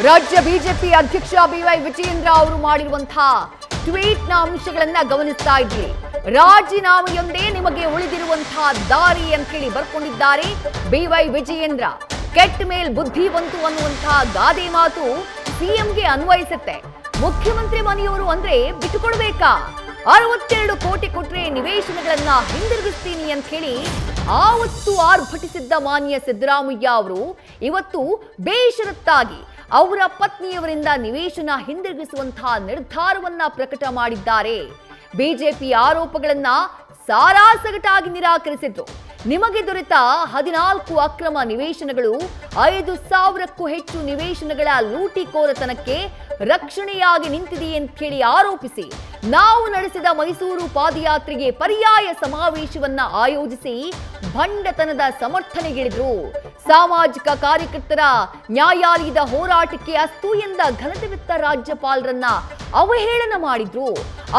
ರಾಜ್ಯ ಬಿಜೆಪಿ ಅಧ್ಯಕ್ಷ ಬಿವೈ ವಿಜಯೇಂದ್ರ ಅವರು ಮಾಡಿರುವಂತಹ ಟ್ವೀಟ್ನ ಅಂಶಗಳನ್ನ ಗಮನಿಸ್ತಾ ಇದ್ದೀರಿ. ರಾಜೀನಾಮೆಯೊಂದೇ ನಿಮಗೆ ಉಳಿದಿರುವಂತಹ ದಾರಿ ಅಂತ ಹೇಳಿ ಬರ್ಕೊಂಡಿದ್ದಾರೆ ಬಿವೈ ವಿಜಯೇಂದ್ರ. ಕೆಟ್ಟ ಮೇಲ್ ಬುದ್ಧಿ ಬಂತು ಅನ್ನುವಂತಹ ಗಾದೆ ಮಾತು ಸಿಎಂಗೆ ಅನ್ವಯಿಸುತ್ತೆ. ಮುಖ್ಯಮಂತ್ರಿ ಮನೆಯವರು ಅಂದ್ರೆ ಬಿಟ್ಟುಕೊಡ್ಬೇಕಾ? 62 ಕೋಟಿ ಕೊಟ್ರೆ ನಿವೇಶನಗಳನ್ನ ಹಿಂದಿರುಗಿಸ್ತೀನಿ ಅಂತ ಹೇಳಿ ಆವತ್ತು ಆರ್ಭಟಿಸಿದ್ದ ಮಾನ್ಯ ಸಿದ್ದರಾಮಯ್ಯ ಅವರು ಇವತ್ತು ಬೇಷರತ್ತಾಗಿ ಅವರ ಪತ್ನಿಯವರಿಂದ ನಿವೇಶನ ಹಿಂದಿರುಗಿಸುವಂತಹ ನಿರ್ಧಾರವನ್ನ ಪ್ರಕಟ ಮಾಡಿದ್ದಾರೆ. ಬಿಜೆಪಿ ಆರೋಪಗಳನ್ನ ಸಾರಾಸಗಟಾಗಿ ನಿರಾಕರಿಸಿದ್ರು. ನಿಮಗೆ ದೊರೆತ 14 ಅಕ್ರಮ ನಿವೇಶನಗಳು 5,000ಕ್ಕೂ ಹೆಚ್ಚು ನಿವೇಶನಗಳ ಲೂಟಿಕೋರತನಕ್ಕೆ ರಕ್ಷಣೆಯಾಗಿ ನಿಂತಿದೆ ಅಂತ ಹೇಳಿ ಆರೋಪಿಸಿ ನಾವು ನಡೆಸಿದ ಮೈಸೂರು ಪಾದಯಾತ್ರೆಗೆ ಪರ್ಯಾಯ ಸಮಾವೇಶವನ್ನ ಆಯೋಜಿಸಿ ಭಂಡತನದ ಸಮರ್ಥನೆಗಿಳಿದ್ರು. ಸಾಮಾಜಿಕ ಕಾರ್ಯಕರ್ತರ ನ್ಯಾಯಾಲಯದ ಹೋರಾಟಕ್ಕೆ ಅಸ್ತು ಎಂದ ಘನತೆವಿತ್ತ ರಾಜ್ಯಪಾಲರನ್ನ ಅವಹೇಳನ ಮಾಡಿದ್ರು.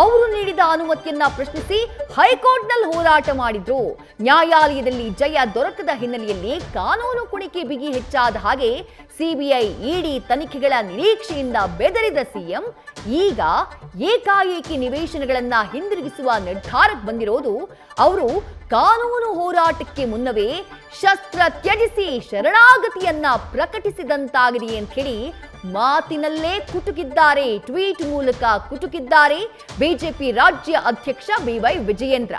ಅವರು ನೀಡಿದ ಅನುಮತಿಯನ್ನ ಪ್ರಶ್ನಿಸಿ ಹೈಕೋರ್ಟ್ನಲ್ಲಿ ಹೋರಾಟ ಮಾಡಿದ್ರು. ನ್ಯಾಯಾಲಯದಲ್ಲಿ ಜಯ ದೊರಕದ ಹಿನ್ನೆಲೆಯಲ್ಲಿ ಕಾನೂನು ಕುಣಿಕೆ ಬಿಗಿ ಹೆಚ್ಚಾದ ಹಾಗೆ ಸಿಬಿಐ ಇಡಿ ತನಿಖೆಗಳ ನಿರೀಕ್ಷೆಯಿಂದ ಬೆದರಿದ ಸಿಎಂ ಈಗ ಏಕಾಏಕಿ ನಿವೇಶನಗಳನ್ನ ಹಿಂದಿರುಗಿಸುವ ನಿರ್ಧಾರಕ್ಕೆ ಬಂದಿರೋದು ಅವರು ಕಾನೂನು ಹೋರಾಟಕ್ಕೆ ಮುನ್ನವೇ ಶಸ್ತ್ರ ತ್ಯಜಿಸಿ ಶರಣಾಗತಿಯನ್ನ ಪ್ರಕಟಿಸಿದಂತಾಗಿದೆ ಅಂತ ಹೇಳಿ ಮಾತಿನಲ್ಲೇ ಕುಟುಕಿದ್ದಾರೆ. ಟ್ವೀಟ್ ಮೂಲಕ ಕುಟುಕಿದ್ದಾರೆ ಬಿಜೆಪಿ ರಾಜ್ಯ ಅಧ್ಯಕ್ಷ ಬಿವೈ ವಿಜಯೇಂದ್ರ.